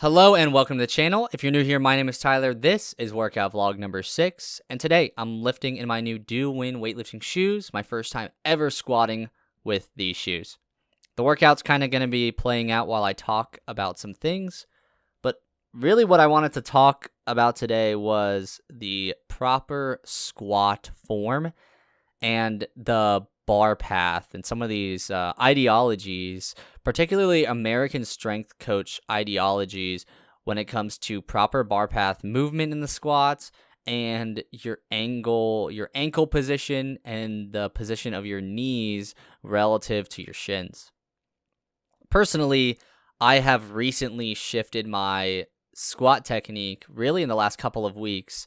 Hello and welcome to the channel. If you're new here, my name is Tyler. This is workout vlog number 6. And today I'm lifting in my new Do-Win weightlifting shoes. My first time ever squatting with these shoes. The workout's kind of going to be playing out while I talk about some things. But really what I wanted to talk about today was the proper squat form and the bar path and some of these ideologies, particularly American strength coach ideologies when it comes to proper bar path movement in the squats and your ankle position and the position of your knees relative to your shins. Personally, I have recently shifted my squat technique really in the last couple of weeks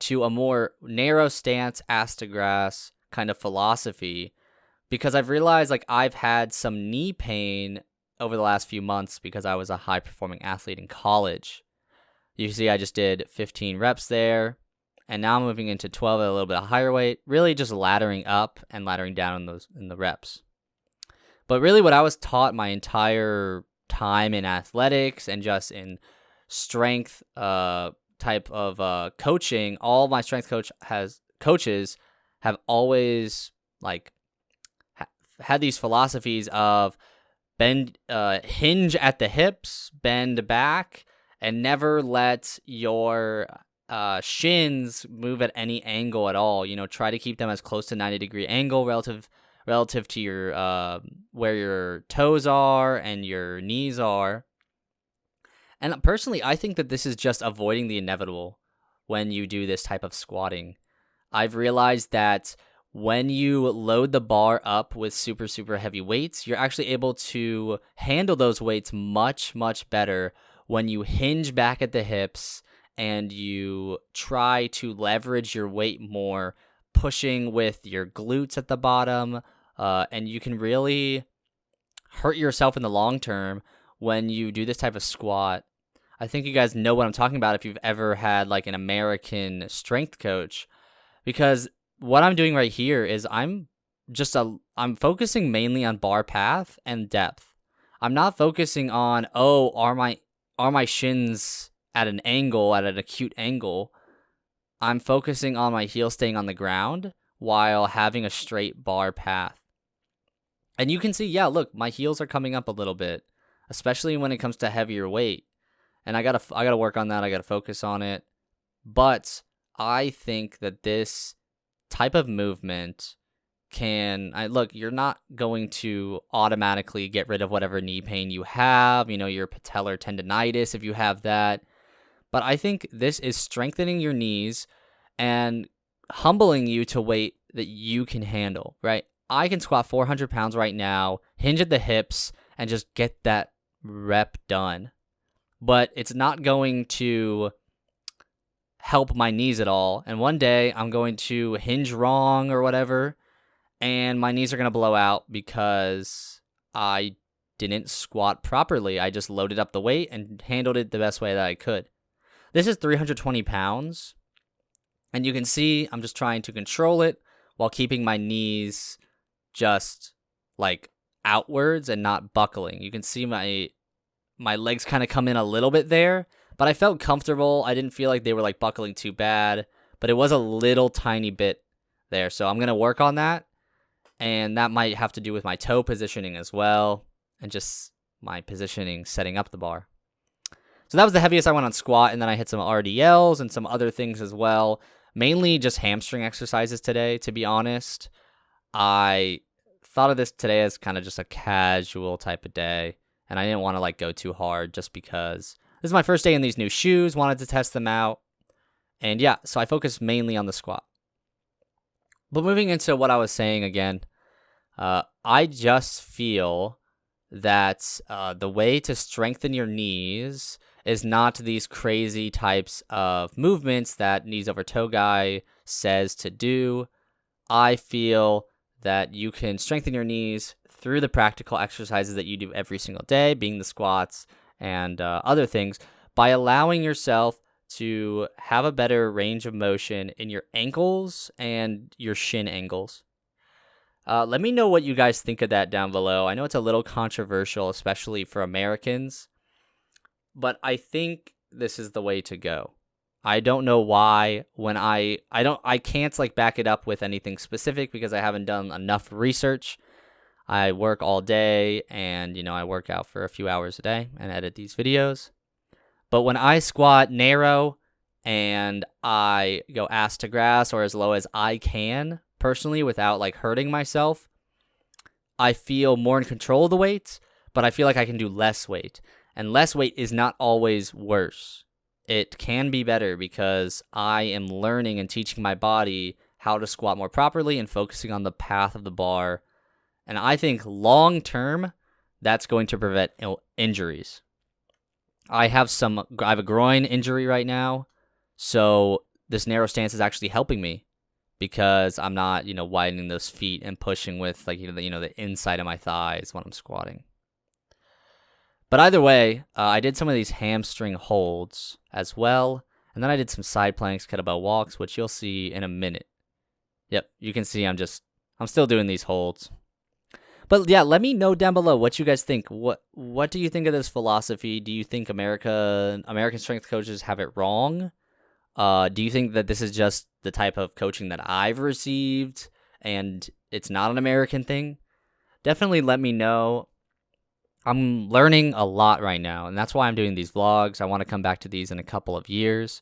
to a more narrow stance, ass to grass kind of philosophy, because I've realized I've had some knee pain over the last few months because I was a high performing athlete in college. You see, I just did 15 reps there, and now I'm moving into 12 at a little bit of higher weight, really just laddering up and laddering down in the reps. But really what I was taught my entire time in athletics and just in strength type of coaching, all my strength coaches have always had these philosophies of hinge at the hips, bend back, and never let your shins move at any angle at all. Try to keep them as close to 90-degree angle relative to your where your toes are and your knees are. And personally, I think that this is just avoiding the inevitable when you do this type of squatting. I've realized that when you load the bar up with super, super heavy weights, you're actually able to handle those weights much, much better when you hinge back at the hips and you try to leverage your weight more, pushing with your glutes at the bottom, and you can really hurt yourself in the long term when you do this type of squat. I think you guys know what I'm talking about if you've ever had an American strength coach, because what I'm doing right here is I'm focusing mainly on bar path and depth. I'm not focusing on, are my shins at an angle, at an acute angle. I'm focusing on my heel staying on the ground while having a straight bar path. And you can see, look, my heels are coming up a little bit, especially when it comes to heavier weight. And I gotta work on that. I gotta focus on it. But I think that this type of movement you're not going to automatically get rid of whatever knee pain you have, your patellar tendonitis if you have that. But I think this is strengthening your knees and humbling you to weight that you can handle, right? I can squat 400 pounds right now, hinge at the hips, and just get that rep done. But it's not going to help my knees at all. And one day I'm going to hinge wrong or whatever, and my knees are going to blow out because I didn't squat properly. I just loaded up the weight and handled it the best way that I could. This is 320 pounds, and you can see I'm just trying to control it while keeping my knees just outwards and not buckling. You can see my legs kind of come in a little bit there, but I felt comfortable. I didn't feel like they were buckling too bad, but it was a little tiny bit there. So I'm going to work on that, and that might have to do with my toe positioning as well and just my positioning setting up the bar. So that was the heaviest I went on squat, and then I hit some RDLs and some other things as well, mainly just hamstring exercises today, to be honest. I thought of this today as kind of just a casual type of day, and I didn't want to go too hard just because this is my first day in these new shoes, wanted to test them out. And so I focused mainly on the squat. But moving into what I was saying again, I just feel that the way to strengthen your knees is not these crazy types of movements that knees over toe guy says to do. I feel that you can strengthen your knees through the practical exercises that you do every single day, being the squats and other things, by allowing yourself to have a better range of motion in your ankles and your shin angles. Let me know what you guys think of that down below. I know it's a little controversial, especially for Americans. but I think this is the way to go. I don't know why when I can't like back it up with anything specific because I haven't done enough research. I work all day and, I work out for a few hours a day and edit these videos. But when I squat narrow and I go ass to grass or as low as I can personally without like hurting myself, I feel more in control of the weight, but I feel like I can do less weight. And less weight is not always worse. It can be better because I am learning and teaching my body how to squat more properly and focusing on the path of the bar. And I think long term, that's going to prevent injuries. I have a groin injury right now, so this narrow stance is actually helping me because I'm not, widening those feet and pushing with like, the inside of my thighs when I'm squatting. But either way, I did some of these hamstring holds as well, and then I did some side planks, kettlebell walks, which you'll see in a minute. Yep, you can see I'm still doing these holds. But yeah, let me know down below what you guys think. What do you think of this philosophy? Do you think American strength coaches have it wrong? Do you think that this is just the type of coaching that I've received and it's not an American thing? Definitely let me know. I'm learning a lot right now, and that's why I'm doing these vlogs. I want to come back to these in a couple of years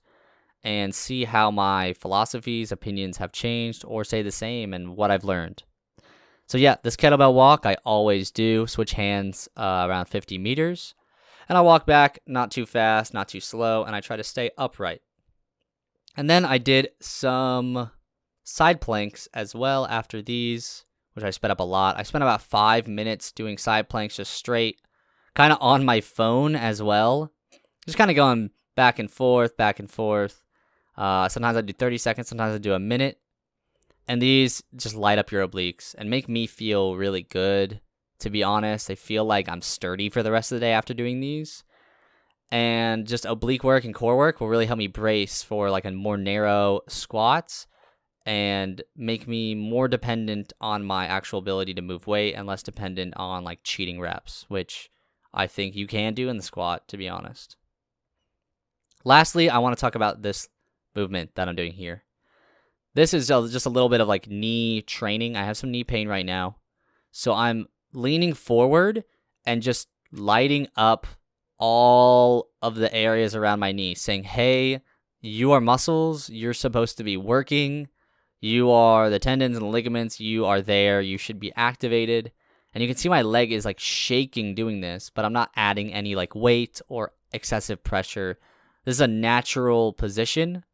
and see how my philosophies, opinions have changed or stay the same and what I've learned. So yeah, this kettlebell walk, I always do. Switch hands around 50 meters. And I walk back, not too fast, not too slow, and I try to stay upright. And then I did some side planks as well after these, which I sped up a lot. I spent about 5 minutes doing side planks just straight, kind of on my phone as well. Just kind of going back and forth, back and forth. Sometimes I do 30 seconds, sometimes I do a minute. And these just light up your obliques and make me feel really good, to be honest. I feel like I'm sturdy for the rest of the day after doing these. And just oblique work and core work will really help me brace for like a more narrow squats and make me more dependent on my actual ability to move weight and less dependent on like cheating reps, which I think you can do in the squat, to be honest. Lastly, I want to talk about this movement that I'm doing here. This is just a little bit of like knee training. I have some knee pain right now. So I'm leaning forward and just lighting up all of the areas around my knee, saying, hey, you are muscles. You're supposed to be working. You are the tendons and the ligaments. You are there. You should be activated. And you can see my leg is like shaking doing this, but I'm not adding any like weight or excessive pressure. This is a natural position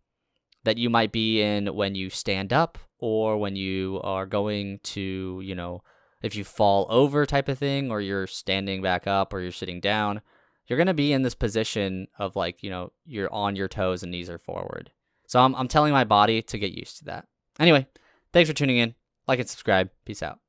that you might be in when you stand up or when you are going to, if you fall over type of thing, or you're standing back up or you're sitting down, you're going to be in this position of like, you're on your toes and knees are forward. So I'm telling my body to get used to that. Anyway, thanks for tuning in. Like and subscribe. Peace out.